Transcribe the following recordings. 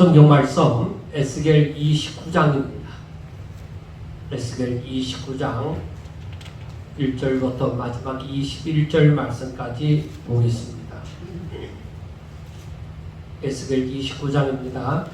성경 말씀 에스겔 29장입니다. 에스겔 29장 1절부터 마지막 21절 말씀까지 보겠습니다. 에스겔 29장입니다.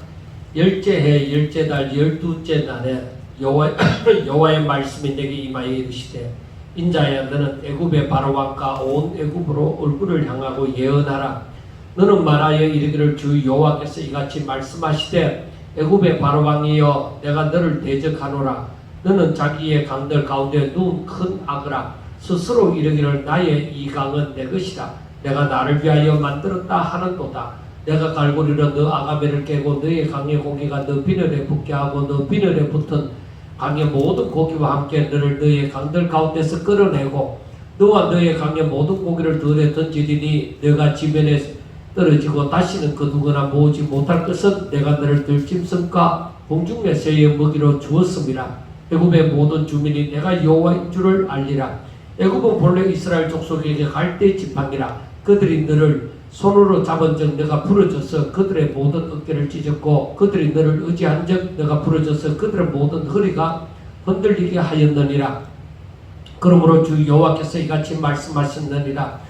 열째 해 열째 달 12째 날에 여호와의 말씀이 내게 임하여 이르시되 인자야 너는 애굽의 바로왕과 온 애굽으로 얼굴을 향하고 예언하라. 너는 말하여 이르기를 주 여호와께서 이같이 말씀하시되 애굽의 바로왕이여 내가 너를 대적하노라. 너는 자기의 강들 가운데 누운 큰 악으라. 스스로 이르기를 나의 이 강은 내 것이라. 내가 나를 위하여 만들었다 하는도다. 내가 갈고리로 너 아가베를 깨고 너의 강의 고기가 너 비늘에 붙게 하고 너 비늘에 붙은 강의 모든 고기와 함께 너를 너의 강들 가운데서 끌어내고 너와 너의 강의 모든 고기를 들에 던지리니 너가 지면에 떨어지고 다시는 그 누구나 모으지 못할 것은 내가 너를 들짐승과 공중의 새의 먹이로 주었음이라. 애굽의 모든 주민이 내가 여호와인 줄을 알리라. 애굽은 본래 이스라엘 족속에게 갈대 지팡이라. 그들이 너를 손으로 잡은 적 내가 부러져서 그들의 모든 어깨를 찢었고 그들이 너를 의지한 적 내가 부러져서 그들의 모든 허리가 흔들리게 하였느니라. 그러므로 주 여호와께서 이같이 말씀하셨느니라.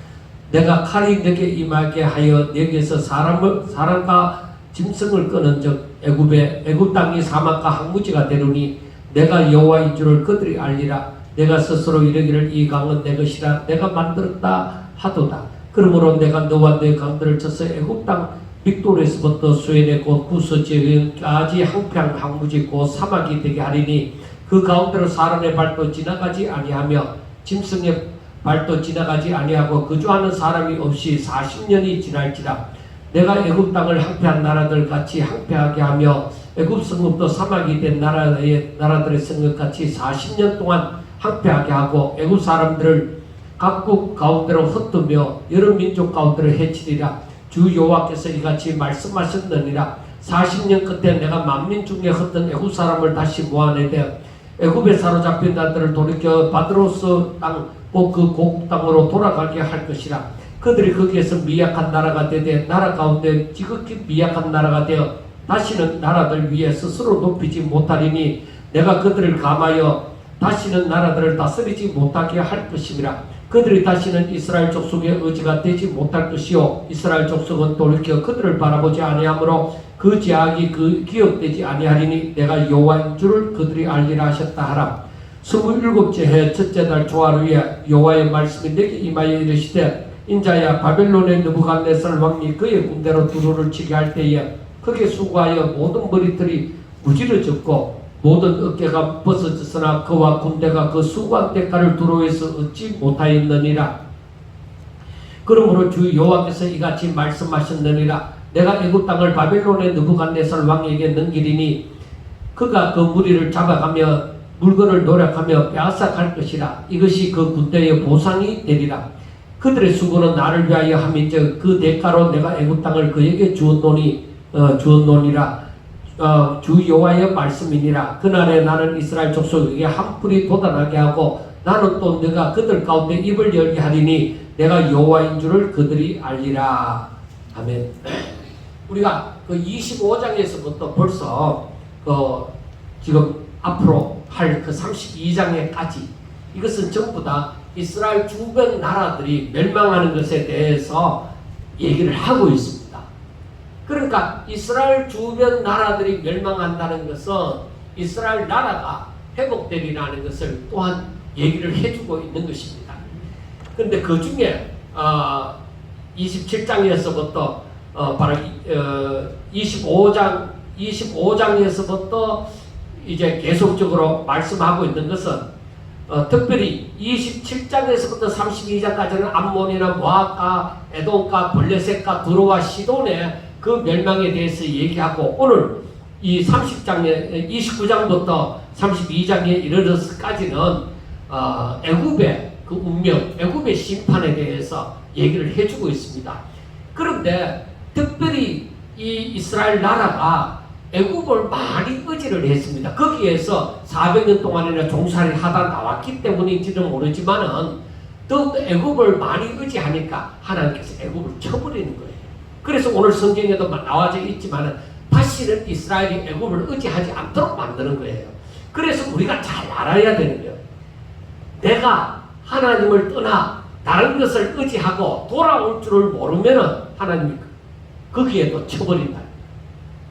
내가 칼이 내게 임하게 하여 내게서 사람과 짐승을 끄는 적 애굽 땅이 사막과 항무지가 되느니 내가 여호와인 줄을 그들이 알리라. 내가 스스로 이르기를 이 강은 내 것이라. 내가 만들었다 하도다. 그러므로 내가 너와 너의 강들을 쳐서 애굽 땅 빅돌에서부터 수에네 곧 구스지까지 항평 항무지 곧 사막이 되게 하리니 그 가운데로 사람의 발도 지나가지 아니하며 짐승의 발도 지나가지 아니하고 거주하는 사람이 없이 40년이 지날지라. 내가 애굽 땅을 항폐한 나라들 같이 항폐하게 하며 애굽 성읍도 사막이 된 나라들의 성읍 같이 40년 동안 항폐하게 하고 애굽 사람들을 각국 가운데로 흩으며 여러 민족 가운데로 해치리라. 주 여호와께서 이같이 말씀하셨느니라. 40년 끝에 내가 만민 중에 흩은 애굽 사람을 다시 모아내되 애굽에 사로잡힌 자들을 돌이켜 바드로스 땅 곧 그 고국 땅으로 돌아가게 할 것이라. 그들이 거기에서 미약한 나라가 되되 나라 가운데 지극히 미약한 나라가 되어 다시는 나라들 위에 스스로 높이지 못하리니 내가 그들을 감하여 다시는 나라들을 다스리지 못하게 할 것임이라. 그들이 다시는 이스라엘 족속의 의지가 되지 못할 것이요 이스라엘 족속은 돌이켜 그들을 바라보지 아니하므로 그 제약이 기억되지 아니하리니 내가 여호와인 줄을 그들이 알리라 하셨다 하라. 27째 해 첫째 달 조하루에 여호와의 말씀이 내게 임하여 이르시되 인자야 바벨론의 느부갓네살 왕이 그의 군대로 두루를 치게 할 때에 크게 수고하여 모든 머리털이 무지러졌고 모든 어깨가 벗어졌으나 그와 군대가 그 수고한 대가를 두루에서 얻지 못하였느니라. 그러므로 주 여호와께서 이같이 말씀하셨느니라. 내가 애굽 땅을 바벨론의 느부갓네살 왕에게 넘기리니 그가 그 무리를 잡아가며 물건을 노력하며 빼앗아갈 것이라. 이것이 그 군대의 보상이 되리라. 그들의 수고는 나를 위하여 함인즉 그 대가로 내가 애굽 땅을 그에게 주었노니라. 주 여호와의 말씀이니라. 그날에 나는 이스라엘 족속에게 한 뿔이 돋아나게 하고 나는 또 내가 그들 가운데 입을 열게 하리니 내가 여호와인 줄을 그들이 알리라. 아멘. 우리가 그 25장에서부터 벌써 지금 앞으로 할 그 32장에까지 이것은 전부 다 이스라엘 주변 나라들이 멸망하는 것에 대해서 얘기를 하고 있습니다. 그러니까 이스라엘 주변 나라들이 멸망한다는 것은 이스라엘 나라가 회복되리라는 것을 또한 얘기를 해주고 있는 것입니다. 그런데 그 중에 27장에서부터 바로 25장에서부터 이제 계속적으로 말씀하고 있는 것은 특별히 27장에서부터 32장까지는 암몬이나 모압과 에돔과 블레셋과 두로와 시돈의 그 멸망에 대해서 얘기하고 오늘 이 29장부터 32장에 이르러서까지는 애굽의 그 운명, 애굽의 심판에 대해서 얘기를 해주고 있습니다. 그런데 특별히 이 이스라엘 나라가 애굽을 많이 의지를 했습니다. 거기에서 400년 동안이나 종살이를 하다 나왔기 때문인지는 모르지만은 더욱더 애굽을 많이 의지하니까 하나님께서 애굽을 쳐버리는 거예요. 그래서 오늘 성경에도 나와져 있지만은 다시 다시는 이스라엘이 애굽을 의지하지 않도록 만드는 거예요. 그래서 우리가 잘 알아야 되는 거예요. 내가 하나님을 떠나 다른 것을 의지하고 돌아올 줄을 모르면은 하나님이 거기에 또 쳐버린다.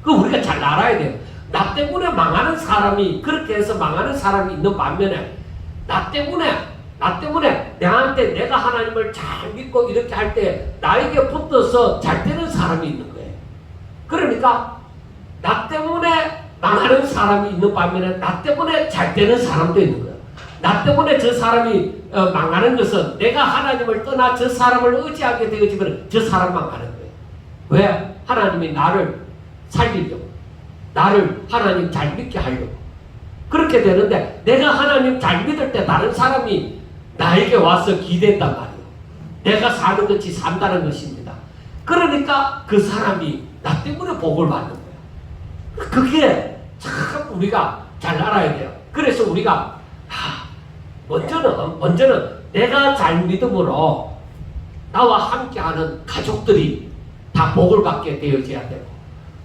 그거 우리가 잘 알아야 돼요. 나 때문에 망하는 사람이, 그렇게 해서 망하는 사람이 있는 반면에 나 때문에 내한테 내가 하나님을 잘 믿고 이렇게 할 때 나에게 붙어서 잘 되는 사람이 있는 거예요. 그러니까 나 때문에 망하는 사람이 있는 반면에 나 때문에 잘 되는 사람도 있는 거예요. 나 때문에 저 사람이 망하는 것은 내가 하나님을 떠나 저 사람을 의지하게 되어지면 저 사람 망하는 거예요. 왜? 하나님이 나를 살리려고, 나를 하나님 잘 믿게 하려고 그렇게 되는데, 내가 하나님 잘 믿을 때 다른 사람이 나에게 와서 기댄단 말이에요. 내가 사는 것이 산다는 것입니다. 그러니까 그 사람이 나 때문에 복을 받는 거예요. 그게 참 우리가 잘 알아야 돼요. 그래서 우리가 먼저는 내가 잘 믿음으로 나와 함께하는 가족들이 다 복을 받게 되어져야 되고,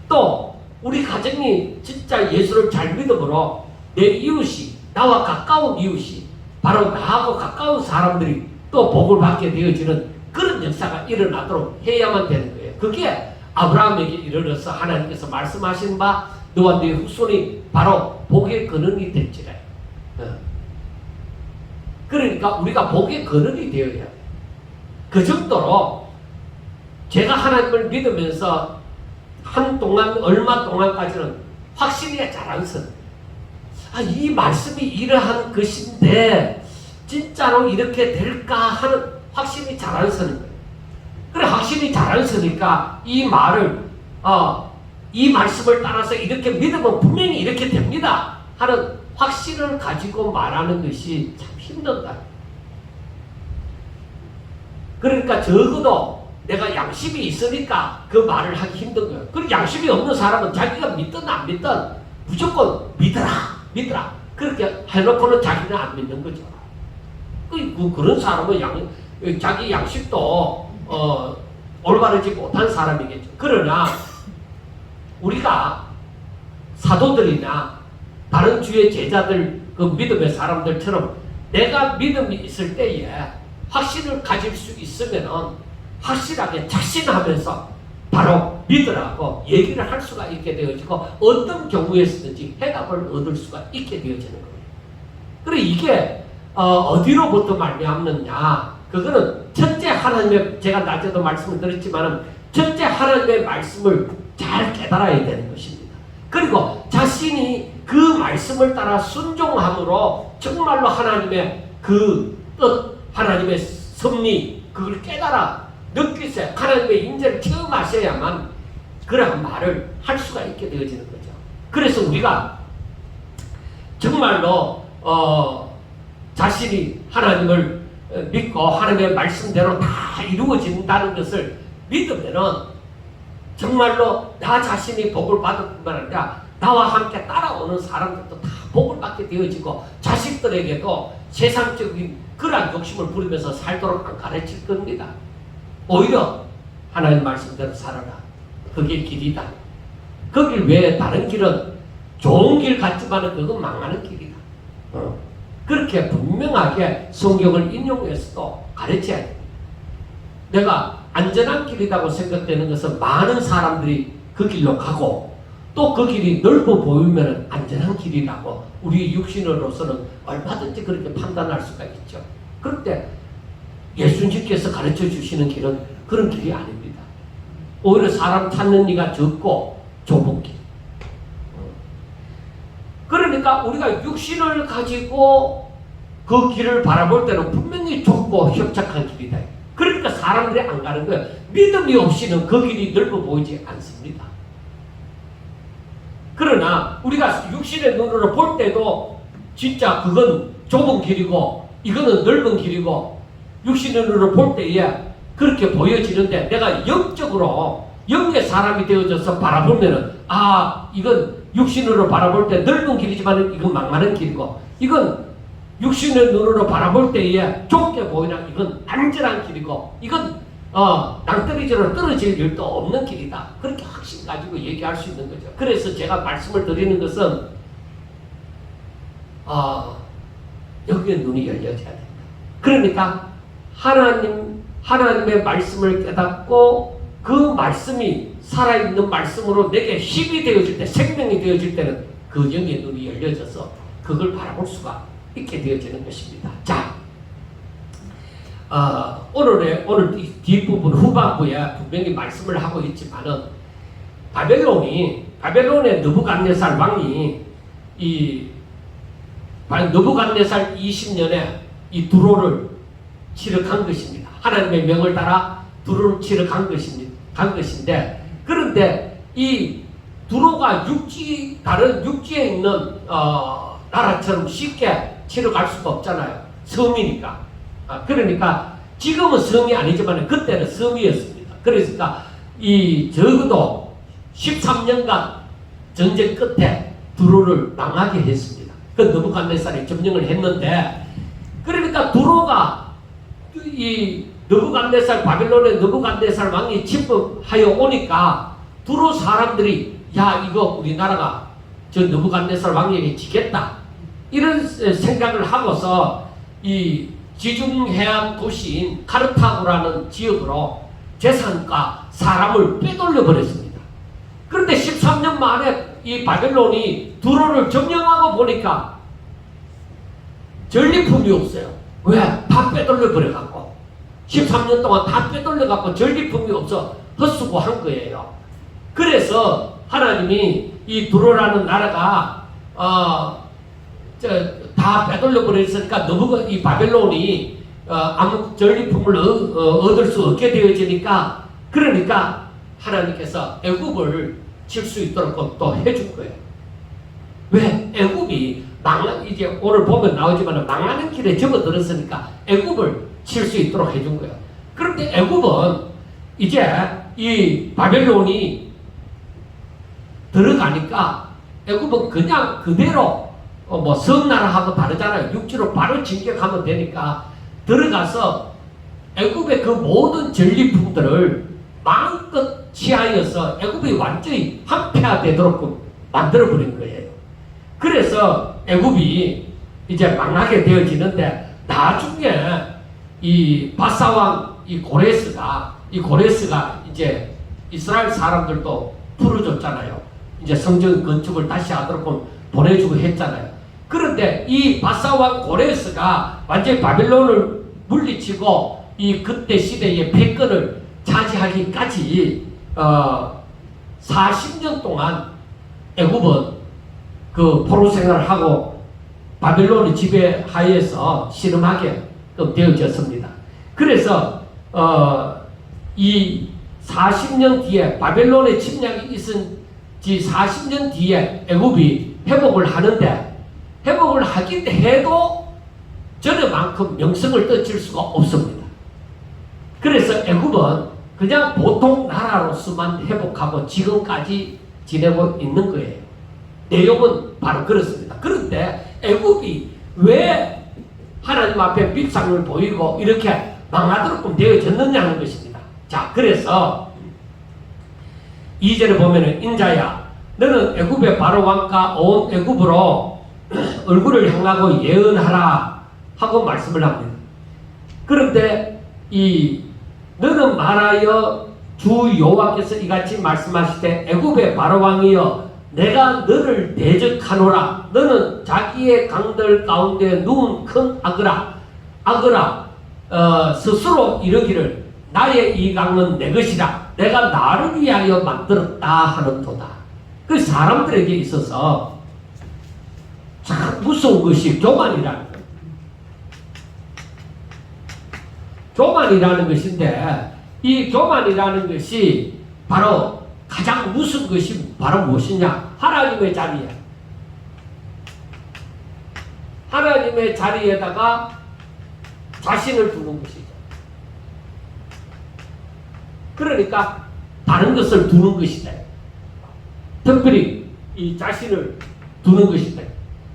또 우리 가정이 진짜 예수를 잘 믿음으로 내 이웃이, 나와 가까운 이웃이, 바로 나하고 가까운 사람들이 또 복을 받게 되어지는 그런 역사가 일어나도록 해야만 되는 거예요. 그게 아브라함에게 이르러서 하나님께서 말씀하신 바 너와 네 후손이 바로 복의 근원이 될지라. 그러니까 우리가 복의 근원이 되어야 돼요. 그 정도로 제가 하나님을 믿으면서 얼마 동안까지는 확신이 잘 안 서는, 이 말씀이 이러한 것인데 진짜로 이렇게 될까 하는 확신이 잘 안 서는 거예요. 그래, 확신이 잘 안 서니까 이 말을 이 말씀을 따라서 이렇게 믿으면 분명히 이렇게 됩니다 하는 확신을 가지고 말하는 것이 참 힘들다. 그러니까 적어도 내가 양심이 있으니까 그 말을 하기 힘든 거예요. 그리고 양심이 없는 사람은 자기가 믿든 안 믿든 무조건 믿으라 그렇게 해놓고는 자기는 안 믿는 거죠. 그런 사람은 자기 양심도 올바르지 못한 사람이겠죠. 그러나 우리가 사도들이나 다른 주의 제자들, 그 믿음의 사람들처럼 내가 믿음이 있을 때에 확신을 가질 수 있으면은 확실하게 자신하면서 바로 믿으라고 얘기를 할 수가 있게 되어지고, 어떤 경우에서든지 해답을 얻을 수가 있게 되어지는 거예요. 그래, 이게 어디로부터 말미암느냐? 그거는 첫째 하나님의, 제가 낮에도 말씀을 드렸지만은 첫째 하나님의 말씀을 잘 깨달아야 되는 것입니다. 그리고 자신이 그 말씀을 따라 순종함으로 정말로 하나님의 그 뜻, 하나님의 섭리, 그걸 깨달아 느끼세요. 하나님의 인재를 체험하셔야만 그러한 말을 할 수가 있게 되어지는 거죠. 그래서 우리가 정말로 자신이 하나님을 믿고 하나님의 말씀대로 다 이루어진다는 것을 믿으면은 정말로 나 자신이 복을 받을 뿐만 아니라 나와 함께 따라오는 사람들도 다 복을 받게 되어지고, 자식들에게도 세상적인 그러한 욕심을 부리면서 살도록 안 가르칠 겁니다. 오히려 하나님 말씀대로 살아라. 그게 길이다. 그 길 외에 다른 길은 좋은 길 같지만 그건 망하는 길이다. 그렇게 분명하게 성경을 인용해서도 가르쳐야 됩니다. 내가 안전한 길이라고 생각되는 것은 많은 사람들이 그 길로 가고, 또 그 길이 넓어 보이면 안전한 길이라고 우리 육신으로서는 얼마든지 그렇게 판단할 수가 있죠. 그런데 예수님께서 가르쳐 주시는 길은 그런 길이 아닙니다. 오히려 사람 찾는 이가 적고 좁은 길. 그러니까 우리가 육신을 가지고 그 길을 바라볼 때는 분명히 좁고 협착한 길이다. 그러니까 사람들이 안 가는 거예요. 믿음이 없이는 그 길이 넓어 보이지 않습니다. 그러나 우리가 육신의 눈으로 볼 때도 진짜 그건 좁은 길이고 이거는 넓은 길이고 육신의 눈으로 볼 때에 그렇게 보여지는데, 내가 영적으로 영의 사람이 되어져서 바라보면은 이건 육신으로 바라볼 때 넓은 길이지만 이건 망하는 길이고, 이건 육신의 눈으로 바라볼 때에 좁게 보이나 이건 안전한 길이고, 이건 낭떠러지로 떨어질 일도 없는 길이다. 그렇게 확신 가지고 얘기할 수 있는 거죠. 그래서 제가 말씀을 드리는 것은 여기에 눈이 열려져야 된다. 그러니까 하나님의 말씀을 깨닫고 그 말씀이 살아있는 말씀으로 내게 힘이 되어질 때, 생명이 되어질 때는 그 영의 눈이 열려져서 그걸 바라볼 수가 있게 되어지는 것입니다. 자, 오늘 뒷부분 후반부에 분명히 말씀을 하고 있지만은 바벨론의 느부갓네살 왕이 느부갓네살 20년에 이 두로를 치러 간 것입니다. 하나님의 명을 따라 두로를 치러 간 것인데, 그런데 이 두로가 다른 육지에 있는 나라처럼 쉽게 치러 갈 수가 없잖아요. 섬이니까. 그러니까 지금은 섬이 아니지만 그때는 섬이었습니다. 그러니까 적어도 13년간 전쟁 끝에 두로를 망하게 했습니다. 그 느부갓네살이 점령을 했는데, 그러니까 두로가 바벨론의 느부갓네살 왕이 침범하여 오니까 두로 사람들이 이거 우리나라가 저 느부갓네살 왕에게 지겠다, 이런 생각을 하고서 이 지중해안 도시인 카르타고라는 지역으로 재산과 사람을 빼돌려 버렸습니다. 그런데 13년 만에 이 바벨론이 두로를 점령하고 보니까 전리품이 없어요. 왜? 다 빼돌려 버려갖고 13년 동안 다 빼돌려갖고 전리품이 없어 헛수고한 거예요. 그래서 하나님이 이 두로라는 나라가 다 빼돌려 버렸으니까 이 바벨론이 아무 전리품을 얻을 수 없게 되어지니까, 그러니까 하나님께서 애굽을 칠 수 있도록 또 해준 거예요. 왜? 애굽이 이제 오늘 보면 나오지만 망하는 길에 접어들었으니까 애굽을 칠 수 있도록 해준 거예요. 그런데 애굽은 이제 이 바벨론이 들어가니까 애굽은 그냥 그대로 섬나라하고 다르잖아요. 육지로 바로 진격하면 되니까 들어가서 애굽의 그 모든 전리품들을 마음껏 취하여서 애굽이 완전히 한패화되도록 만들어버린 거예요. 그래서 애굽이 이제 망하게 되어지는데, 나중에 이 바사왕 고레스가 이제 이스라엘 사람들도 풀어줬잖아요. 이제 성전 건축을 다시 하도록 보내주고 했잖아요. 그런데 이 바사왕 고레스가 완전히 바벨론을 물리치고 이 그때 시대의 패권을 차지하기까지 40년 동안 애굽은 그 포로 생활을 하고 바벨론의 지배하에서 씨름하게 되어졌습니다. 그래서 이 40년 뒤에 바벨론의 침략이 있은 지 40년 뒤에 애굽이 회복을 하는데, 회복을 하긴 해도 전에만큼 명성을 떨칠 수가 없습니다. 그래서 애굽은 그냥 보통 나라로서만 회복하고 지금까지 지내고 있는 거예요. 내용은 바로 그렇습니다. 그런데 애굽이 왜 하나님 앞에 밉상을 보이고 이렇게 망하도록 되어졌느냐는 것입니다. 자, 그래서 2절에 보면은 인자야, 너는 애굽의 바로 왕과 온 애굽으로 얼굴을 향하고 예언하라 하고 말씀을 합니다. 그런데 너는 말하여 주 여호와께서 이같이 말씀하시되 애굽의 바로 왕이여, 내가 너를 대적하노라. 너는 자기의 강들 가운데 누운 큰 악어라 스스로 이르기를 나의 이 강은 내 것이라. 내가 나를 위하여 만들었다 하는도다. 그 사람들에게 있어서 참 무서운 것이 교만이라는 거예요. 교만이라는 것인데, 이 교만이라는 것이 바로 가장 무서운 것이 바로 무엇이냐? 하나님의 자리에. 하나님의 자리에다가 자신을 두는 것이죠. 그러니까 다른 것을 두는 것이다. 특별히 이 자신을 두는 것이다.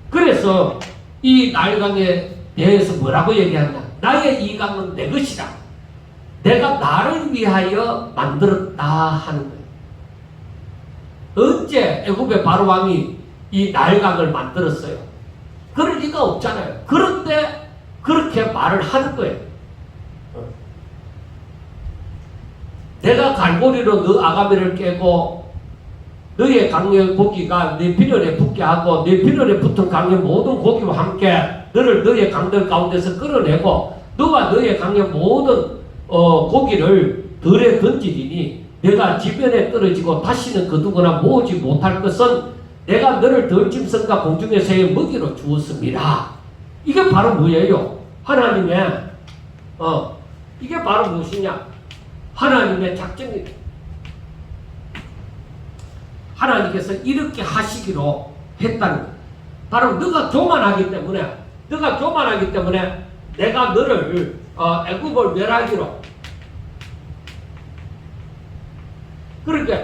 그래서 이 나일강에 대해서 뭐라고 얘기하냐? 나의 이 강은 내 것이다. 내가 나를 위하여 만들었다 하는 거예요. 언제 애굽의 바로왕이 이 나일강을 만들었어요? 그럴 리가 없잖아요. 그런데 그렇게 말을 하는 거예요. 내가 갈고리로 너 아가미를 깨고 너의 강의 고기가 네 비늘에 붙게 하고 네 비늘에 붙은 강의 모든 고기와 함께 너를 너의 강들 가운데서 끌어내고 너와 너의 강의 모든 고기를 들에 던지리니 내가 지변에 떨어지고 다시는 거두거나 모으지 못할 것은 내가 너를 들짐승과 공중에서의 먹이로 주었습니다. 이게 바로 뭐예요? 하나님의 이게 바로 무엇이냐? 하나님의 작정입니다. 하나님께서 이렇게 하시기로 했다는 거예요. 바로 너가 교만하기 때문에 내가 너를 애굽을 멸하기로. 그러니까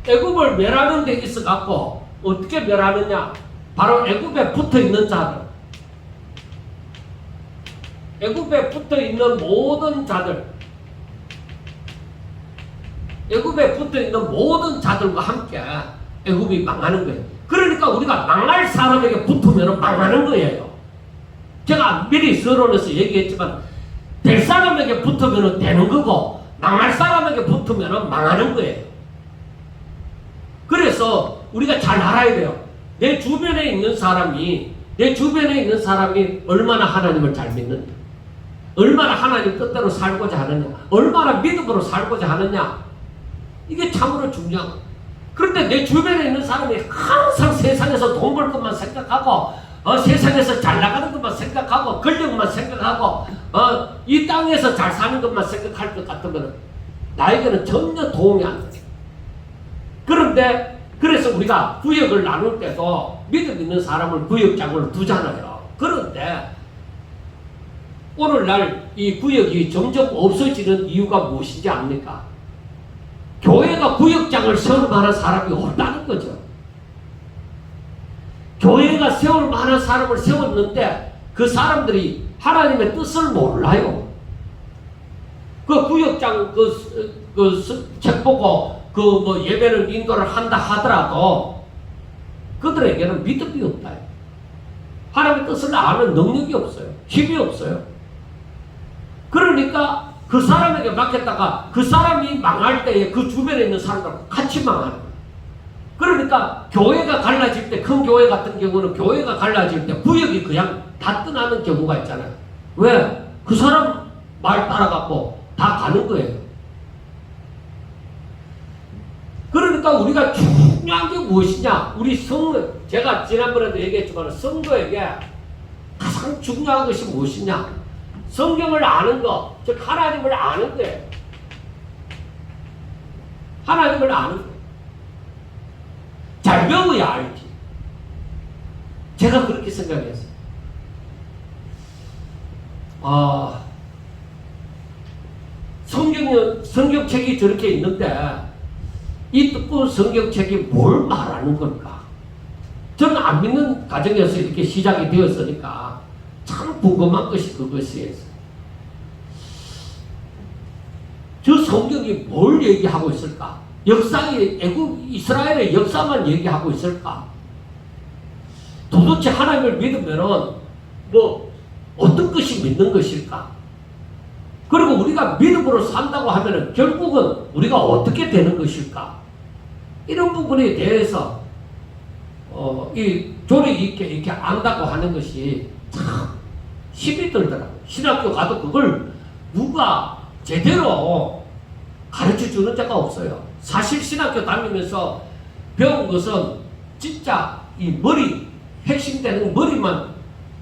애굽을 멸하는 데 있어 갖고 어떻게 멸하느냐? 바로 애굽에 붙어 있는 자들. 애굽에 붙어 있는 모든 자들. 애굽에 붙어 있는 모든 자들과 함께 애굽이 망하는 거예요. 그러니까 우리가 망할 사람에게 붙으면 망하는 거예요. 제가 미리 서론에서 얘기했지만 될 사람에게 붙으면 되는 거고 망할 사람에게 붙으면 망하는 거예요. 그래서 우리가 잘 알아야 돼요. 내 주변에 있는 사람이 얼마나 하나님을 잘 믿는가, 얼마나 하나님 뜻대로 살고자 하느냐, 얼마나 믿음으로 살고자 하느냐, 이게 참으로 중요한 거예요. 그런데 내 주변에 있는 사람이 항상 세상에서 돈 벌 것만 생각하고 세상에서 잘 나가는 것만 생각하고 권력만 생각하고 이 땅에서 잘 사는 것만 생각할 것 같으면 나에게는 전혀 도움이 안 돼요. 그런데 그래서 우리가 구역을 나눌 때도 믿음 있는 사람을 구역장으로 두잖아요. 그런데 오늘날 이 구역이 점점 없어지는 이유가 무엇인지 압니까? 교회가 구역장을 세울 만한 사람이 없다는 거죠. 교회가 세울 만한 사람을 세웠는데 그 사람들이 하나님의 뜻을 몰라요. 그 구역장 책 보고 예배를 인도를 한다 하더라도 그들에게는 믿음이 없다. 하나님의 뜻을 아는 능력이 없어요. 힘이 없어요. 그러니까 그 사람에게 맡겼다가 그 사람이 망할 때에 그 주변에 있는 사람들과 같이 망하는 거예요. 그러니까 교회가 갈라질 때, 큰 교회 같은 경우는 교회가 갈라질 때 구역이 그냥 다 떠나는 경우가 있잖아요. 왜? 그 사람 말 따라가고 다 가는 거예요. 그러니까 우리가 중요한 게 무엇이냐? 우리 제가 지난번에도 얘기했지만 성도에게 가장 중요한 것이 무엇이냐? 성경을 아는 것, 즉 하나님을 아는 거예요. 하나님을 아는 거예요. 잘 배워야 알지. 제가 그렇게 생각했어요. 성경책이 저렇게 있는데 이 두꺼운 성경책이 뭘 말하는 걸까? 저는 안 믿는 가정에서 이렇게 시작이 되었으니까 참 궁금한 것이 그것이었어요. 저 성경이 뭘 얘기하고 있을까? 이스라엘의 역사만 얘기하고 있을까? 도대체 하나님을 믿으면은 어떤 것이 믿는 것일까? 그리고 우리가 믿음으로 산다고 하면은 결국은 우리가 어떻게 되는 것일까? 이런 부분에 대해서 이 조리 있게 이렇게 안다고 하는 것이 참 힘이 들더라고요. 신학교 가도 그걸 누가 제대로 가르쳐 주는 자가 없어요. 사실 신학교 다니면서 배운 것은 진짜 이 핵심되는 머리만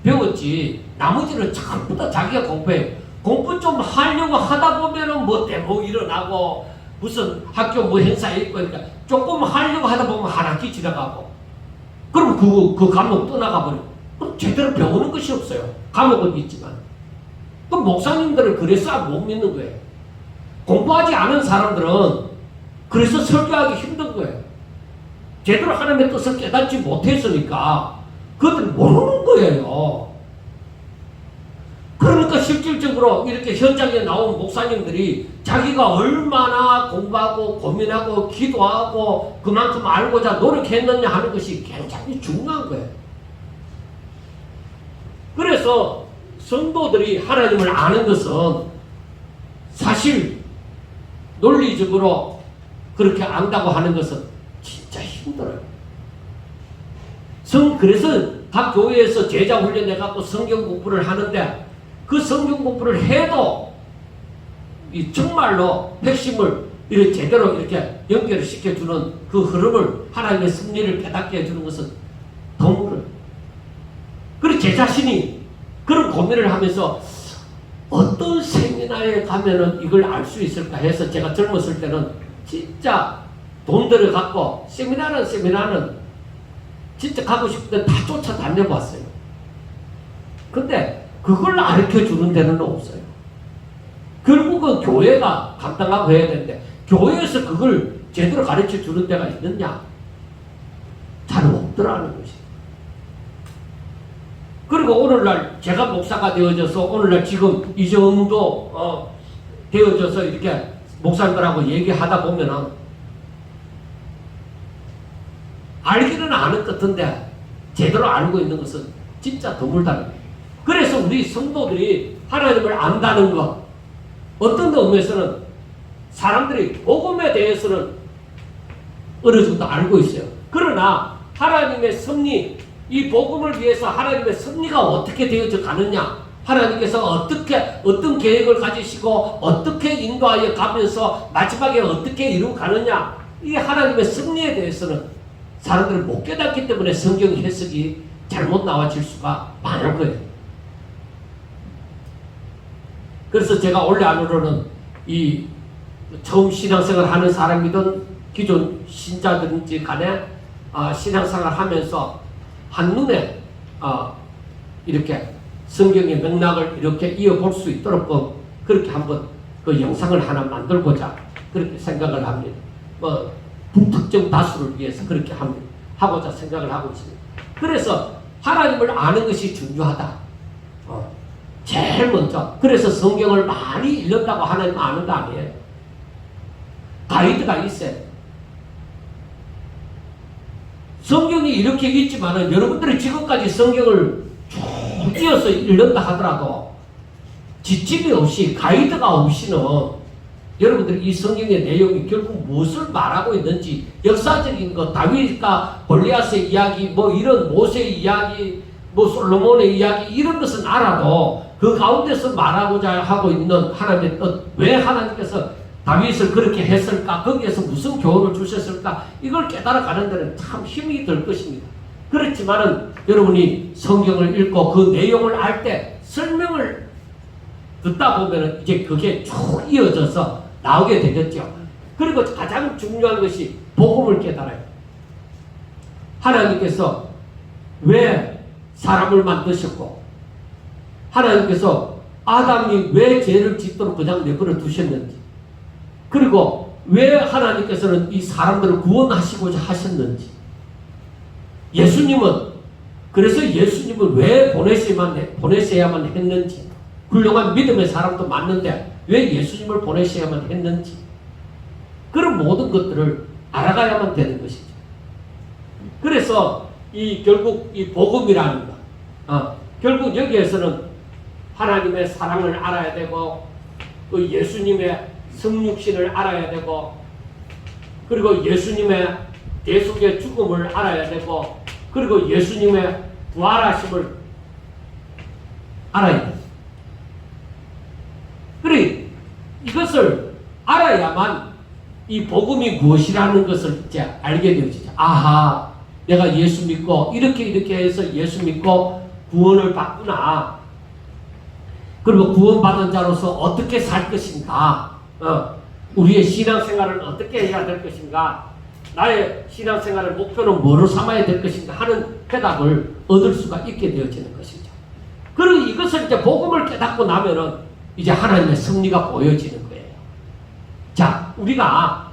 배웠지 나머지는 전부 다 자기가 공부해. 공부 좀 하려고 하다 보면은 대목 일어나고 무슨 학교 행사에 있고 그러니까 조금 하려고 하다 보면 한 학기 지나가고 그럼 그 과목 떠나가 버리고 그럼 제대로 배우는 것이 없어요. 과목은 있지만 그럼 목사님들을 그래서 못 믿는 거예요. 공부하지 않은 사람들은 그래서 설교하기 힘든 거예요. 제대로 하나님의 뜻을 깨닫지 못했으니까 그것들 모르는 거예요. 그러니까 실질적으로 이렇게 현장에 나온 목사님들이 자기가 얼마나 공부하고 고민하고 기도하고 그만큼 알고자 노력했느냐 하는 것이 굉장히 중요한 거예요. 그래서 성도들이 하나님을 아는 것은 사실 논리적으로 그렇게 안다고 하는 것은 진짜 힘들어요. 그래서 각 교회에서 제자 훈련해갖고 성경 공부를 하는데 그 성경 공부를 해도 이 정말로 핵심을 이렇게 제대로 이렇게 연결을 시켜주는 그 흐름을 하나님의 섭리를 깨닫게 해주는 것은 드물어요. 그리고 제 자신이 그런 고민을 하면서 어떤 세미나에 가면은 이걸 알 수 있을까 해서 제가 젊었을 때는 진짜 돈 들여갖고 세미나는 진짜 가고 싶은데 다 쫓아다녀봤어요. 근데 그걸 가르쳐주는 데는 없어요. 결국은 교회가 감당하고 해야 되는데 교회에서 그걸 제대로 가르쳐주는 데가 있느냐? 잘 없더라는 것이. 그리고 오늘날 제가 목사가 되어져서 오늘날 지금 이 정도 되어져서 이렇게 목사님들하고 얘기하다 보면은 알기는 아는 것 같은데 제대로 알고 있는 것은 진짜 드물다는 거예요. 그래서 우리 성도들이 하나님을 안다는 것, 어떤 의미에서는 사람들이 복음에 대해서는 어느 정도 알고 있어요. 그러나 하나님의 섭리, 이 복음을 위해서 하나님의 섭리가 어떻게 되어져 가느냐, 하나님께서 어떤 계획을 가지시고 어떻게 인도하여 가면서 마지막에 어떻게 이루어 가느냐, 이 하나님의 섭리에 대해서는 사람들을 못 깨닫기 때문에 성경 해석이 잘못 나와질 수가 많은 거예요. 그래서 제가 원래 안으로는 이 처음 신앙생활 하는 사람이든 기존 신자든지 간에 신앙생활 하면서 한눈에 이렇게 성경의 맥락을 이렇게 이어볼 수 있도록 그렇게 한번 그 영상을 하나 만들고자 그렇게 생각을 합니다. 불특정 다수를 위해서 그렇게 하고자 생각을 하고 있습니다. 그래서 하나님을 아는 것이 중요하다. 제일 먼저. 그래서 성경을 많이 읽는다고 하나님 아는 거 아니에요. 가이드가 있어요. 성경이 이렇게 있지만은 여러분들이 지금까지 성경을 쭉 띄어서 읽는다 하더라도 지침이 없이 가이드가 없이는 여러분들이 이 성경의 내용이 결국 무엇을 말하고 있는지 역사적인 것, 다윗과 골리앗의 이야기, 이런 모세의 이야기, 솔로몬의 이야기 이런 것은 알아도 그 가운데서 말하고자 하고 있는 하나님의 뜻, 왜 하나님께서 다윗을 그렇게 했을까, 거기에서 무슨 교훈을 주셨을까, 이걸 깨달아가는 데는 참 힘이 들 것입니다. 그렇지만은 여러분이 성경을 읽고 그 내용을 알 때 설명을 듣다 보면은 이제 그게 쭉 이어져서 나오게 되겠죠. 그리고 가장 중요한 것이 복음을 깨달아요. 하나님께서 왜 사람을 만드셨고, 하나님께서 아담이 왜 죄를 짓도록 그냥 내버려 두셨는지, 그리고 왜 하나님께서는 이 사람들을 구원하시고자 하셨는지, 그래서 예수님을 왜 보내셔야만 했는지, 훌륭한 믿음의 사람도 맞는데 왜 예수님을 보내셔야만 했는지, 그런 모든 것들을 알아가야만 되는 것이죠. 그래서 결국 이 복음이라는 것, 결국 여기에서는 하나님의 사랑을 알아야 되고, 그 예수님의 성육신을 알아야 되고, 그리고 예수님의 대속의 죽음을 알아야 되고, 그리고 예수님의 부활하심을 알아야 돼요. 그래, 이것을 알아야만 이 복음이 무엇이라는 것을 이제 알게 되어지죠. 아하, 내가 예수 믿고 이렇게 해서 예수 믿고 구원을 받구나. 그리고 구원받은 자로서 어떻게 살 것인가, 우리의 신앙생활은 어떻게 해야 될 것인가, 나의 신앙생활의 목표는 뭐로 삼아야 될 것인가 하는 해답을 얻을 수가 있게 되어지는 것이죠. 그리고 이것을 이제 복음을 깨닫고 나면은 이제 하나님의 승리가 보여지는 거예요. 자, 우리가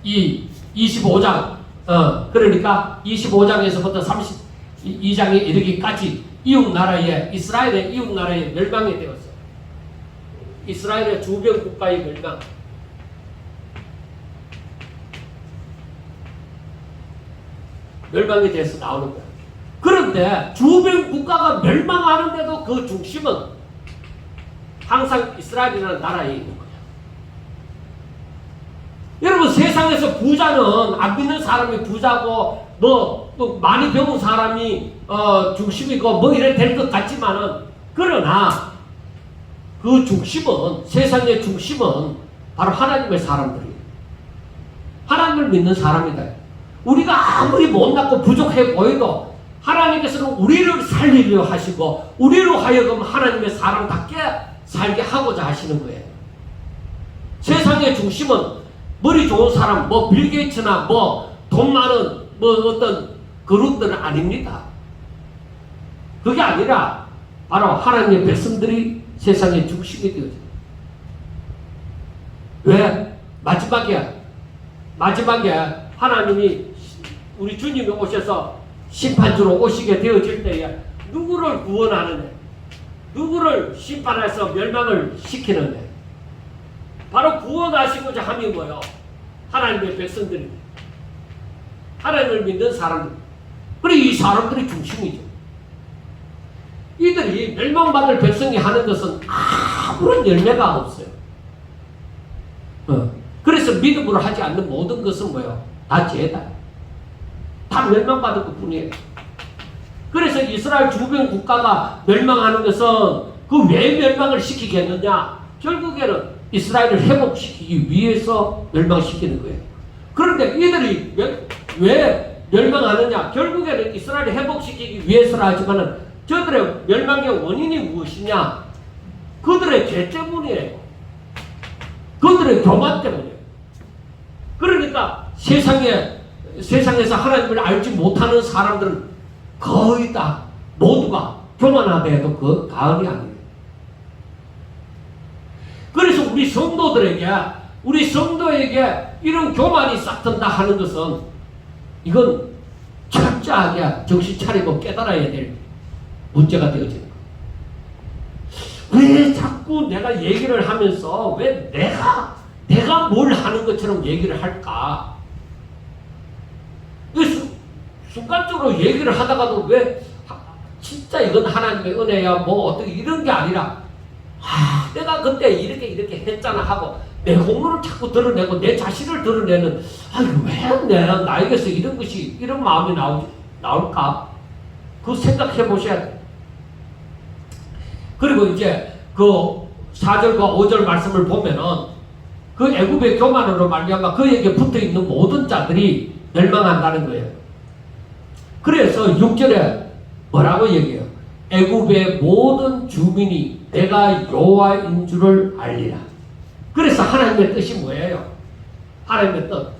이 25장, 그러니까 25장에서부터 32장에 이르기까지 이웃 나라에, 이스라엘의 이웃 나라에 멸망이 되었어요. 이스라엘의 주변 국가의 멸망. 멸망이 돼서 나오는 거야. 그런데 주변 국가가 멸망하는데도 그 중심은 항상 이스라엘이라는 나라에 있는 거야. 여러분, 세상에서 부자는 안 믿는 사람이 부자고 또 많이 배운 사람이 중심이고 뭐 이래 될 것 같지만은, 그러나 그 중심은, 세상의 중심은 바로 하나님의 사람들이에요. 하나님을 믿는 사람이다. 우리가 아무리 못났고 부족해 보여도 하나님께서는 우리를 살리려 하시고 우리로 하여금 하나님의 사람답게 살게 하고자 하시는 거예요. 세상의 중심은 머리 좋은 사람, 뭐 빌 게이츠나 뭐 돈 많은 뭐 어떤 그룹들은 아닙니다. 그게 아니라 바로 하나님의 백성들이 세상의 중심이 되어져요. 왜? 마지막에 하나님이, 우리 주님이 오셔서 심판주로 오시게 되어질 때에 누구를 구원하느냐, 누구를 심판해서 멸망을 시키느냐, 바로 구원하시고자 함이 뭐요? 하나님의 백성들입니다. 하나님을 믿는 사람들. 그래, 이 사람들이 중심이죠. 이들이 멸망받을 백성이 하는 것은 아무런 열매가 없어요. 그래서 믿음으로 하지 않는 모든 것은 뭐예요? 다 죄다. 다 멸망받을 것 뿐이에요. 그래서 이스라엘 주변 국가가 멸망하는 것은 그 왜 멸망을 시키겠느냐? 결국에는 이스라엘을 회복시키기 위해서 멸망시키는 거예요. 그런데 이들이 왜 멸망하느냐? 결국에는 이스라엘을 회복시키기 위해서라 하지만은 저들의 멸망의 원인이 무엇이냐? 그들의 죄 때문이에요. 그들의 교만 때문이에요. 그러니까 세상에서 하나님을 알지 못하는 사람들은 거의 다 모두가 교만하다 해도 그 가언이 아니에요. 그래서 우리 성도에게 이런 교만이 싹튼다 하는 것은, 이건 철저하게 정신 차리고 깨달아야 될 문제가 되어지는 거예요. 왜 자꾸 내가 얘기를 하면서 왜 내가 뭘 하는 것처럼 얘기를 할까? 순간적으로 얘기를 하다가도 왜 진짜 이건 하나님의 은혜야 뭐 어떻게 이런 게 아니라, 내가 그때 이렇게 했잖아 하고 내 공로를 자꾸 드러내고 내 자신을 드러내는, 왜 나에게서 이런 마음이 나올까? 그거 생각해 보셔야 돼. 그리고 이제 그 4절과 5절 말씀을 보면은 그 애굽의 교만으로 말미암아 그에게 붙어있는 모든 자들이 멸망한다는 거예요. 그래서 6절에 뭐라고 얘기해요? 애굽의 모든 주민이 내가 여호와인 줄을 알리라. 그래서 하나님의 뜻이 뭐예요? 하나님의 뜻.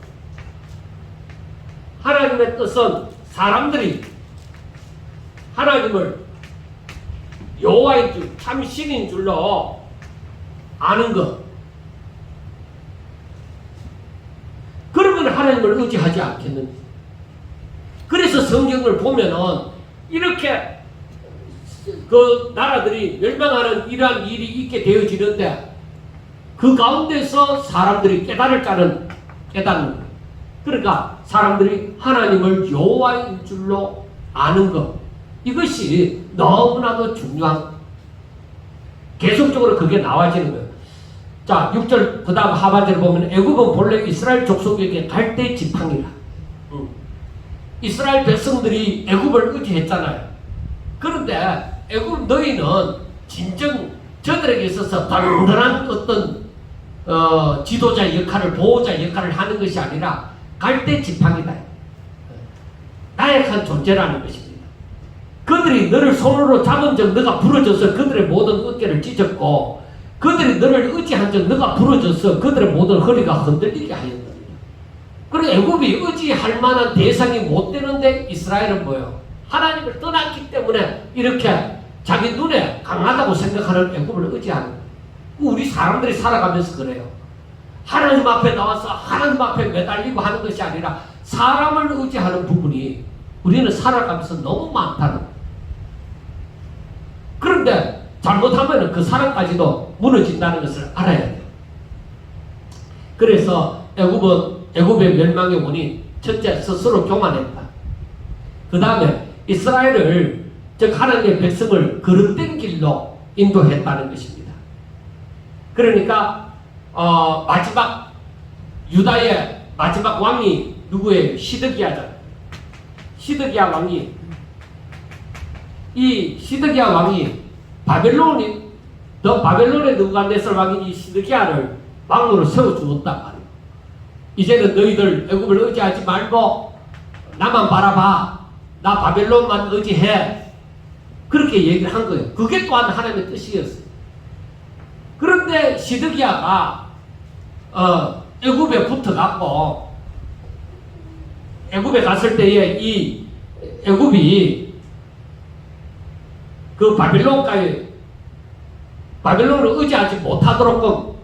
하나님의 뜻은 사람들이 하나님을 여호와인 줄, 참 신인 줄로 아는 것. 그러면 하나님을 의지하지 않겠는지. 그래서 성경을 보면은 이렇게 그 나라들이 멸망하는 이러한 일이 있게 되어지는데, 그 가운데서 사람들이 깨달을 자는 깨닫는 것. 그러니까 사람들이 하나님을 여호와인 줄로 아는 것. 이것이 너무나도 중요한, 계속적으로 그게 나와지는 거예요. 자, 6절 그 다음 하반절을 보면 애굽은 본래 이스라엘 족속에게 갈대 지팡이라. 이스라엘 백성들이 애굽을 의지했잖아요. 그런데 애굽 너희는 진정 저들에게 있어서 단단한 어떤 지도자 역할을, 보호자 역할을 하는 것이 아니라 갈대 지팡이다. 나약한 존재라는 것입니다. 그들이 너를 손으로 잡은 적 너가 부러져서 그들의 모든 어깨를 찢었고, 그들이 너를 의지한 적 너가 부러져서 그들의 모든 허리가 흔들리게 하였느니라. 그리고 애굽이 의지할 만한 대상이 못 되는데 이스라엘은 뭐예요? 하나님을 떠났기 때문에 이렇게 자기 눈에 강하다고 생각하는 애굽을 의지하는 거예요. 우리 사람들이 살아가면서 그래요. 하나님 앞에 나와서 하나님 앞에 매달리고 하는 것이 아니라 사람을 의지하는 부분이 우리는 살아가면서 너무 많다는 거예요. 잘못하면 그 사람까지도 무너진다는 것을 알아야 돼요. 그래서 애굽의 멸망의 원인, 첫째 스스로 교만했다. 그 다음에 이스라엘을, 즉 하나님의 백성을 거듭된 길로 인도했다는 것입니다. 그러니까 마지막 유다의 마지막 왕이 누구예요? 시드기야잖아요. 시드기야 왕이, 이 시드기야 왕이 바벨론의 느부갓네살 왕이 이 시드기야를 왕으로 세워주었단 말이에요. 이제는 너희들 애굽을 의지하지 말고 나만 바라봐. 나 바벨론만 의지해. 그렇게 얘기를 한 거예요. 그게 또한 하나님의 뜻이었어요. 그런데 시드기야가 애굽에 붙어갖고 애굽에 갔을 때에 이 애굽이 그 바벨론을 의지하지 못하도록끔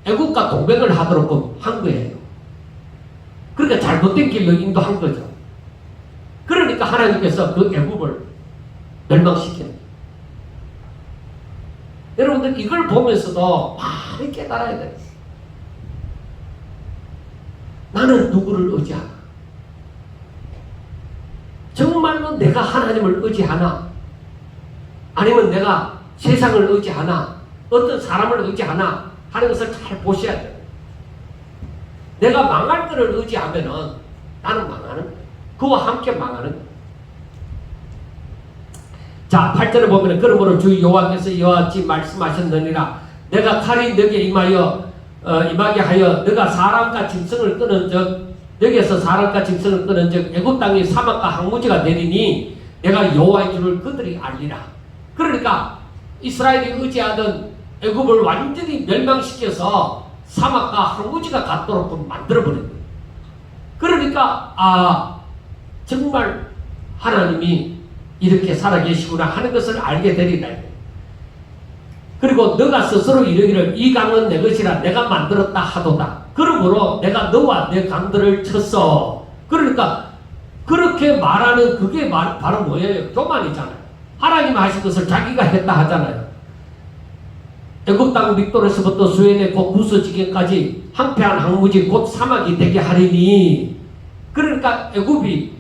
애굽과 동맹을 하도록끔 한 거예요. 그러니까 잘못된 길로 인도한 거죠. 그러니까 하나님께서 그 애굽을 멸망시키는 거예요. 여러분들 이걸 보면서도 많이 깨달아야 돼요. 나는 누구를 의지하나? 정말로 내가 하나님을 의지하나? 아니면 내가 세상을 의지하나? 어떤 사람을 의지하나? 하는 것을 잘 보셔야 돼요. 내가 망할 것을 의지하면은 나는 망하는 거예요. 그와 함께 망하는 거예요. 자, 8절에 보면 그러므로 주 여호와께서 이와 같이 말씀하셨느니라. 내가 칼이 너에게 임하게 하여 너가 사람과 짐승을 끄는 즉 여기에서 사람과 짐승을 끄는 즉 애굽 땅이 사막과 항무지가 되리니 내가 여호와인 줄을 그들이 알리라. 그러니까 이스라엘이 의지하던 애굽을 완전히 멸망시켜서 사막과 항무지가 갖도록 만들어버린 거예요. 그러니까 정말 하나님이 이렇게 살아계시구나 하는 것을 알게 되리라. 그리고 너가 스스로 이르기를 이 강은 내 것이라 내가 만들었다 하도다. 그러므로 내가 너와 내 강들을 쳤어. 그러니까 그렇게 말하는 그게 바로 뭐예요? 교만이잖아요. 하나님 하신 것을 자기가 했다 하잖아요. 애굽 땅 믹돌에서부터 수엔의 곧 구스 지경까지 항폐한 항무지 곧 사막이 되게 하리니. 그러니까 애굽이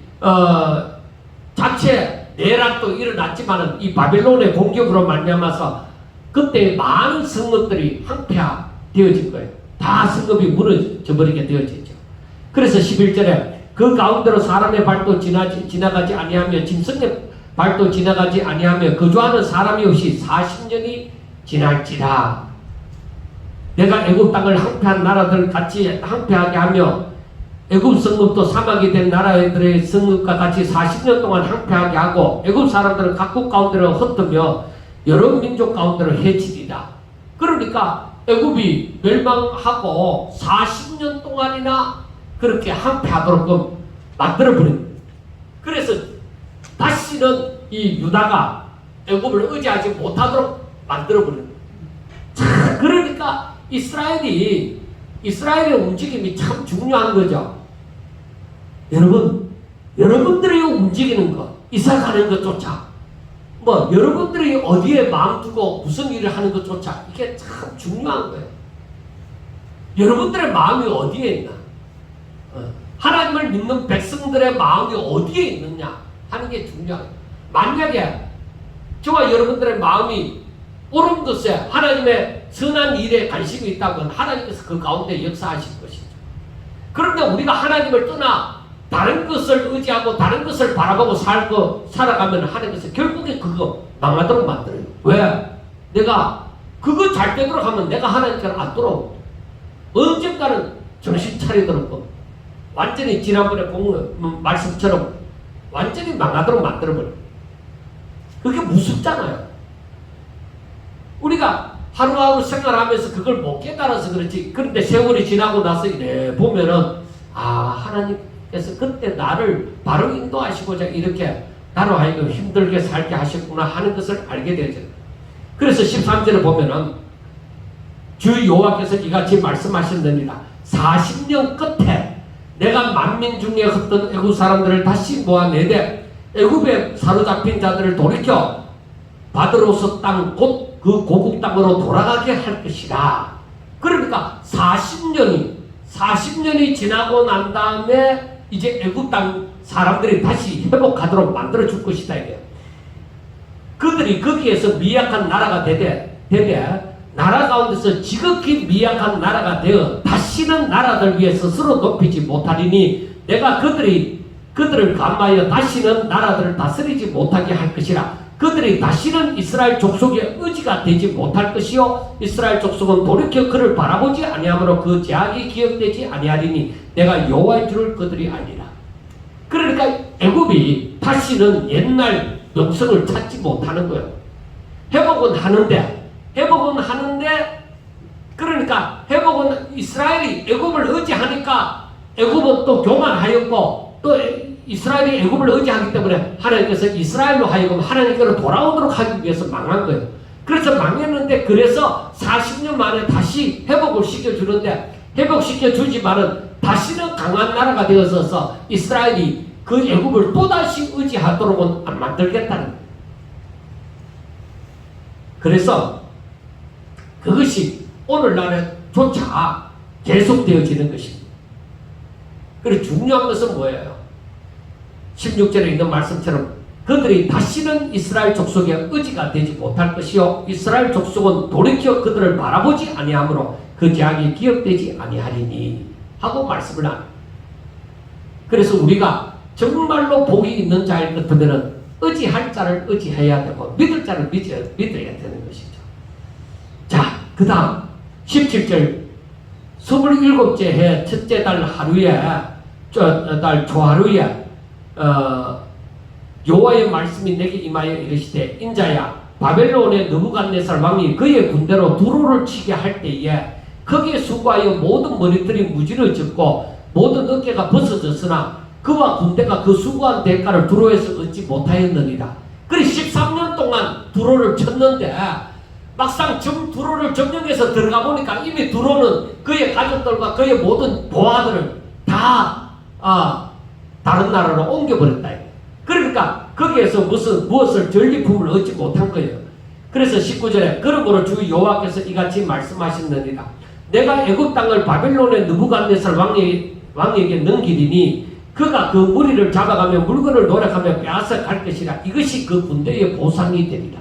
자체 내란도 일어났지만은 이 바벨론의 공격으로 말미암아서 그때 많은 성읍들이 항폐되어진 거예요. 다 성읍이 무너져 버리게 되어지죠. 그래서 11절에 그 가운데로 사람의 발도 지나가지 아니하며 짐승의 발도 지나가지 아니하며 거주하는 사람이 없이 40년이 지날지라. 내가 애굽 땅을 항폐한 나라들 같이 항폐하게 하며 애굽 성읍도 사막이 된 나라들의 성읍과 같이 40년 동안 항폐하게 하고 애굽 사람들은 각국 가운데로 흩으며 여러 민족 가운데로 해치리라. 그러니까 애굽이 멸망하고 40년 동안이나 그렇게 항폐하도록 만들어버린 거예요. 그래서 다시는 이 유다가 애굽을 의지하지 못하도록 만들어버린 거예요. 자, 그러니까 이스라엘의 움직임이 참 중요한 거죠. 여러분들이 움직이는 것, 이사가는 것조차, 여러분들이 어디에 마음 두고 무슨 일을 하는 것조차 이게 참 중요한 거예요. 여러분들의 마음이 어디에 있나? 하나님을 믿는 백성들의 마음이 어디에 있느냐 하는 게 중요해요. 만약에 저와 여러분들의 마음이 옳은 것에 하나님의 선한 일에 관심이 있다면 하나님께서 그 가운데 역사하실 것이죠. 그런데 우리가 하나님을 떠나 다른 것을 의지하고 다른 것을 바라보고 살아가면 하나님께서 결국에 그거 망하도록 만들어요. 왜? 내가 그거 잘 되도록 하면 내가 하나님께로 안 돌아오고 언젠가는 정신 차리도록 완전히 지난번에 본 말씀처럼 완전히 망하도록 만들어버려요. 그게 무섭잖아요. 우리가 하루하루 생활하면서 그걸 못 깨달아서 그렇지. 그런데 세월이 지나고 나서 이래 보면은 하나님께서 그때 나를 바로 인도하시고자 이렇게 나로 하여금 힘들게 살게 하셨구나 하는 것을 알게 되죠. 그래서 13절에 보면은 주 여호와께서 이같이 말씀하셨느니라. 40년 끝에 내가 만민 중에 흩던 애굽 사람들을 다시 모아내되 애굽에 사로잡힌 자들을 돌이켜 바드로스 땅 곧 그 고국 땅으로 돌아가게 할 것이라. 그러니까 40년이 지나고 난 다음에 이제 애굽 땅 사람들이 다시 회복하도록 만들어 줄 것이다 이게. 그들이 거기에서 미약한 나라가 되되 나라 가운데서 지극히 미약한 나라가 되어 다시는 나라들 위에 스스로 높이지 못하리니 내가 그들을 감하여 다시는 나라들을 다스리지 못하게 할 것이라. 그들이 다시는 이스라엘 족속의 의지가 되지 못할 것이요 이스라엘 족속은 돌이켜 그를 바라보지 아니하므로 그 제약이 기억되지 아니하리니 내가 여호와인 줄을 그들이 알리라. 그러니까 애굽이 다시는 옛날 명성을 찾지 못하는 거예요. 회복은 하는데 그러니까 회복은 이스라엘이 애굽을 의지하니까 애굽은 또 교만하였고 또 이스라엘이 애굽을 의지하기 때문에 하나님께서 이스라엘로 하여금 하나님께로 돌아오도록 하기 위해서 망한 거예요. 그래서 망했는데 그래서 40년 만에 다시 회복을 시켜주는데 회복시켜주지만은 다시는 강한 나라가 되어서 이스라엘이 그 애굽을 또다시 의지하도록은 안 만들겠다는 거예요. 그래서 그것이 오늘날에조차 계속되어지는 것입니다. 그리고 중요한 것은 뭐예요? 16절에 있는 말씀처럼 그들이 다시는 이스라엘 족속의 의지가 되지 못할 것이요 이스라엘 족속은 돌이켜 그들을 바라보지 아니하므로 그 제약이 기억되지 아니하리니 하고 말씀을 합니다. 그래서 우리가 정말로 복이 있는 자일 같으면 의지할 자를 의지해야 되고 믿을 자를 믿어야 되는 것이죠. 자, 그 다음 17절 27째 해 첫째 달 하루에 달 초하루에 여호와의 말씀이 내게 임하여 이르시되 인자야 바벨론의 느부갓네살 왕이 그의 군대로 두로를 치게 할 때에 거기에 수고하여 모든 머리털이 무지러졌고 모든 어깨가 벗어졌으나 그와 군대가 그 수고한 대가를 두로에서 얻지 못하였느니라. 그래 13년 동안 두로를 쳤는데 막상 두로를 점령해서 들어가 보니까 이미 두로는 그의 가족들과 그의 모든 보아들을 다 다른 나라로 옮겨버렸다. 그러니까 거기에서 무엇을 전리품을 얻지 못한 거예요. 그래서 19절에 그러므로 주 여호와께서 이같이 말씀하셨느니라. 내가 애굽 땅을 바벨론의 느부갓네살 왕에게 넘기리니 그가 그 무리를 잡아가며 물건을 노력하며 빼앗아 갈 것이라. 이것이 그 군대의 보상이 되리라.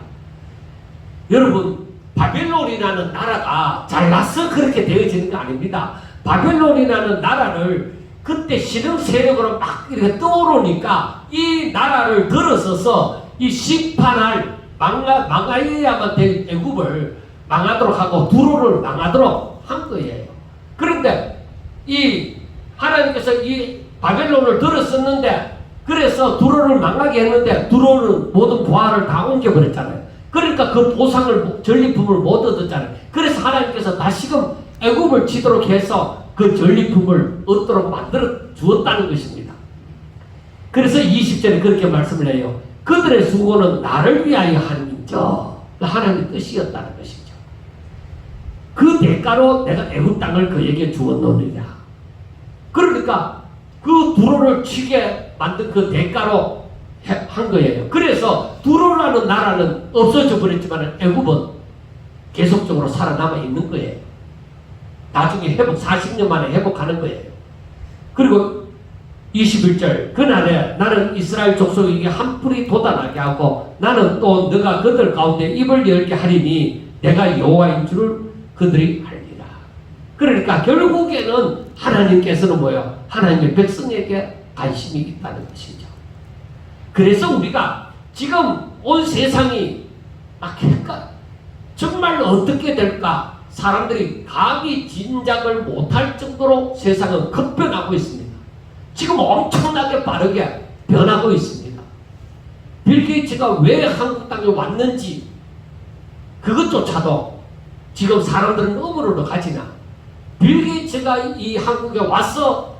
여러분 바벨론이라는 나라가 잘나서 그렇게 되어지는 거 아닙니다. 바벨론이라는 나라를 그때 신흥 세력으로 막 이렇게 떠오르니까 이 나라를 들어서서 이 심판할 망하여야만 될 애굽을 망하도록 하고 두로를 망하도록 한 거예요. 그런데 이 하나님께서 이 바벨론을 들었었는데 그래서 두로를 망하게 했는데 두로는 모든 부하를 다 옮겨버렸잖아요. 그러니까 그 보상을 전리품을 못 얻었잖아요. 그래서 하나님께서 다시금 애굽을 치도록 해서 그 전리품을 얻도록 만들어 주었다는 것입니다. 그래서 20절에 그렇게 말씀을 해요. 그들의 수고는 나를 위하여 하는인저 하나님의 뜻이었다는 것이죠. 그 대가로 내가 애굽 땅을 그에게 주었노니라. 그러니까 그 두로를 치게 만든 그 대가로 한 거예요. 그래서 두로라는 나라는 없어져 버렸지만 애굽은 계속적으로 살아남아 있는 거예요. 나중에 40년 만에 회복하는 거예요. 그리고 21절 그날에 나는 이스라엘 족속에게 한 뿔이 돋아나게 하고 나는 또 너가 그들 가운데 입을 열게 하리니 내가 여호와인 줄을 그들이 알리라. 그러니까 결국에는 하나님께서는 뭐예요? 하나님의 백성에게 관심이 있다는 것이죠. 그래서 우리가 지금 온 세상이 정말로 어떻게 될까? 사람들이 감히 짐작을 못할 정도로 세상은 급변하고 있습니다. 지금 엄청나게 빠르게 변하고 있습니다. 빌 게이츠가 왜 한국 땅에 왔는지 그것조차도 지금 사람들은 의문으로 가지나 빌 게이츠가 이 한국에 와서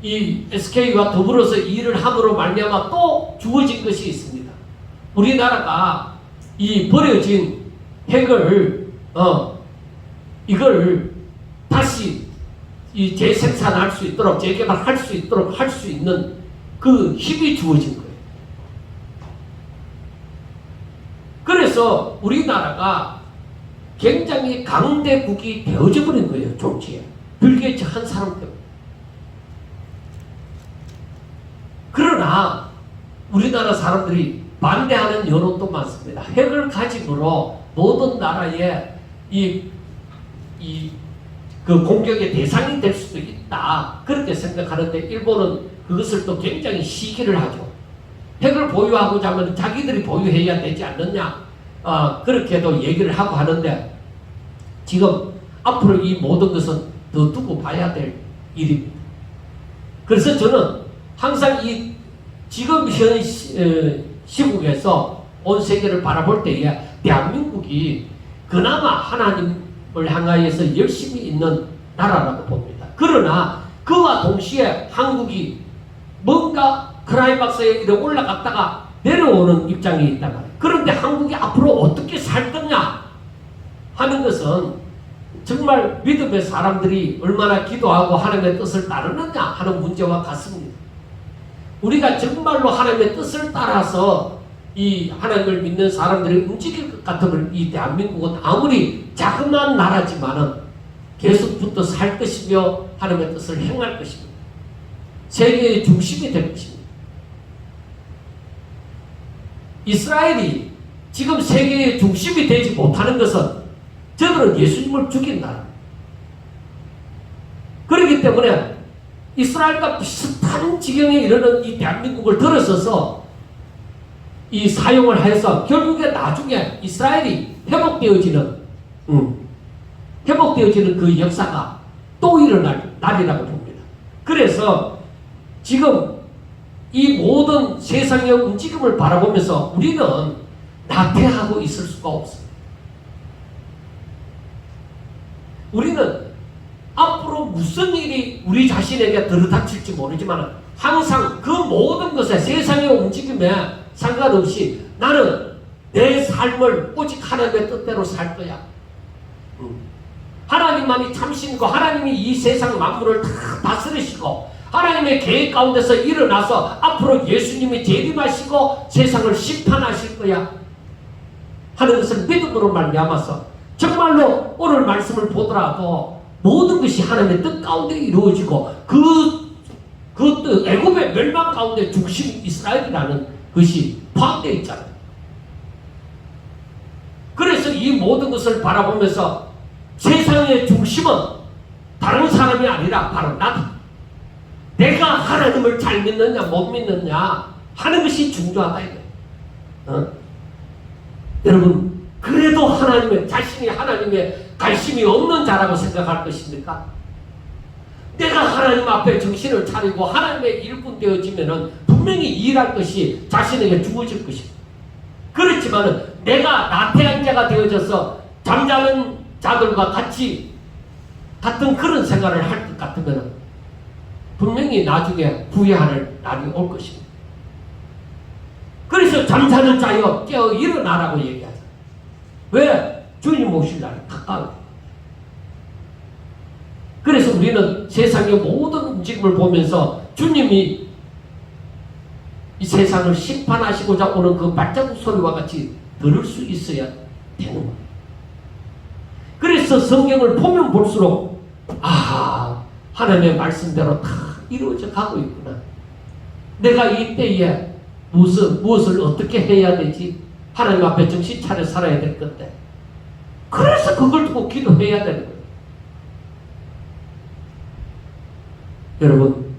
이 SK와 더불어서 일을 함으로 말미암아 또 주어진 것이 있습니다. 우리나라가 이 버려진 핵을 이걸 다시 이 재생산할 수 있도록 재개발할 수 있도록 할 수 있는 그 힘이 주어진 거예요. 그래서 우리나라가 굉장히 강대국이 되어져 버린 거예요. 정치에. 빌 게이츠 한 사람 때문에. 그러나 우리나라 사람들이 반대하는 여론도 많습니다. 핵을 가짐으로 모든 나라의 그 공격의 대상이 될 수도 있다. 그렇게 생각하는데 일본은 그것을 또 굉장히 시기를 하죠. 핵을 보유하고자 하면 자기들이 보유해야 되지 않느냐. 그렇게도 얘기를 하고 하는데 지금 앞으로 이 모든 것은 더 두고 봐야 될 일입니다. 그래서 저는 항상 이 지금 현 시국에서 온 세계를 바라볼 때에 대한민국이 그나마 하나님을 향하여서 열심히 있는 나라라고 봅니다. 그러나 그와 동시에 한국이 뭔가 클라이막스에 이렇게 올라갔다가 내려오는 입장이 있단 말이에요. 그런데 한국이 앞으로 어떻게 살 거냐 하는 것은 정말 믿음의 사람들이 얼마나 기도하고 하나님의 뜻을 따르느냐 하는 문제와 같습니다. 우리가 정말로 하나님의 뜻을 따라서 이 하나님을 믿는 사람들이 움직일 것 같으면 이 대한민국은 아무리 자그마한 나라지만은 계속 붙어 살 것이며 하나님의 뜻을 행할 것입니다. 세계의 중심이 될 것입니다. 이스라엘이 지금 세계의 중심이 되지 못하는 것은 저들은 예수님을 죽인 나라. 그렇기 때문에 이스라엘과 비슷한 지경에 이르는 이 대한민국을 들어서서 이 사용을 해서 결국에 나중에 이스라엘이 회복되어지는 그 역사가 또 일어날 날이라고 봅니다. 그래서 지금 이 모든 세상의 움직임을 바라보면서 우리는 나태하고 있을 수가 없습니다. 우리는 앞으로 무슨 일이 우리 자신에게 들이닥칠지 모르지만 항상 그 모든 것에 세상의 움직임에 상관없이 나는 내 삶을 오직 하나님의 뜻대로 살 거야. 하나님만이 참신이고 하나님이 이 세상 만물을 다 다스리시고 하나님의 계획 가운데서 일어나서 앞으로 예수님이 재림하시고 세상을 심판하실 거야 하는 것을 믿음으로 말미암아서 정말로 오늘 말씀을 보더라도 모든 것이 하나님의 뜻 가운데 이루어지고 그 애굽의 멸망 가운데 중심 이스라엘이라는 것이 포함되어 있잖아요. 그래서 이 모든 것을 바라보면서 세상의 중심은 다른 사람이 아니라 바로 나다. 내가 하나님을 잘 믿느냐 못 믿느냐 하는 것이 중요하다 이거예요. 여러분 그래도 하나님의 자신이 하나님의 관심이 없는 자라고 생각할 것입니까? 내가 하나님 앞에 정신을 차리고 하나님의 일꾼 되어지면은 분명히 일할 것이 자신에게 주어질 것입니다. 그렇지만은 내가 나태한 자가 되어져서 잠자는 자들과 같은 그런 생활을 할 것 같으면은 분명히 나중에 후회할 날이 올 것입니다. 그래서 잠자는 자여 깨어 일어나라고 얘기하죠. 왜? 주님 오실 날이 가까워요. 그래서 우리는 세상의 모든 움직임을 보면서 주님이 이 세상을 심판하시고자 오는 그 발자국 소리와 같이 들을 수 있어야 되는 거예요. 그래서 성경을 보면 볼수록 하나님의 말씀대로 다 이루어져 가고 있구나. 내가 이때에 무엇을 어떻게 해야 되지? 하나님 앞에 정신 차려 살아야 될 건데. 그래서 그걸 두고 기도해야 되는 거예요. 여러분,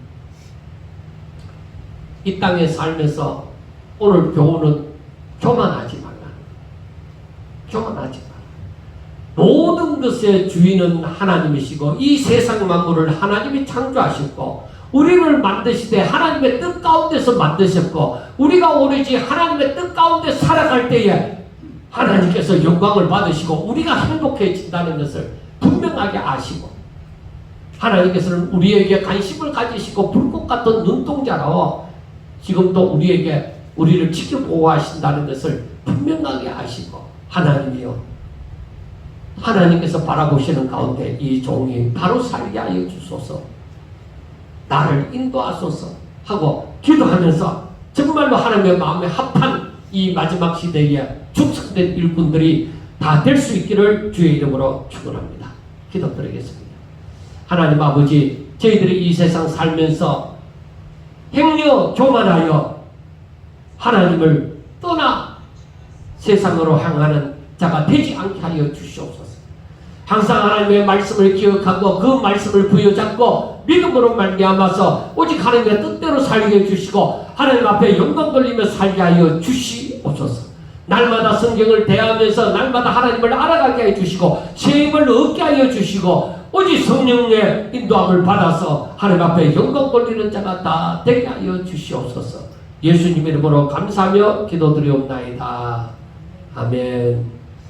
이 땅에 살면서 오늘 교훈은 교만하지 말라. 교만하지 말라. 모든 것의 주인은 하나님이시고 이 세상 만물을 하나님이 창조하셨고 우리를 만드시되 하나님의 뜻 가운데서 만드셨고 우리가 오로지 하나님의 뜻 가운데 살아갈 때에 하나님께서 영광을 받으시고 우리가 행복해진다는 것을 분명하게 아시고 하나님께서는 우리에게 관심을 가지시고 불꽃 같은 눈동자로 지금도 우리를 지켜보호하신다는 것을 분명하게 아시고 하나님이요 하나님께서 바라보시는 가운데 이 종이 바로 살게 하여 주소서 나를 인도하소서 하고 기도하면서 정말로 하나님의 마음에 합한 이 마지막 시대에 축성된 일꾼들이 다 될 수 있기를 주의 이름으로 축원합니다. 기도드리겠습니다. 하나님 아버지, 저희들이 이 세상 살면서 행여 교만하여 하나님을 떠나 세상으로 향하는 자가 되지 않게 하여 주시옵소서. 항상 하나님의 말씀을 기억하고 그 말씀을 부여잡고 믿음으로 말미암아서 오직 하나님의 뜻대로 살게 해주시고 하나님 앞에 영광 돌리며 살게 하여 주시옵소서. 날마다 성경을 대하면서 날마다 하나님을 알아가게 해주시고 새 힘을 얻게 하여 주시고 오직 성령의 인도함을 받아서 하나님 앞에 영광 돌리는 자가 다 되게 하여 주시옵소서. 예수님 이름으로 감사하며 기도드리옵나이다. 아멘.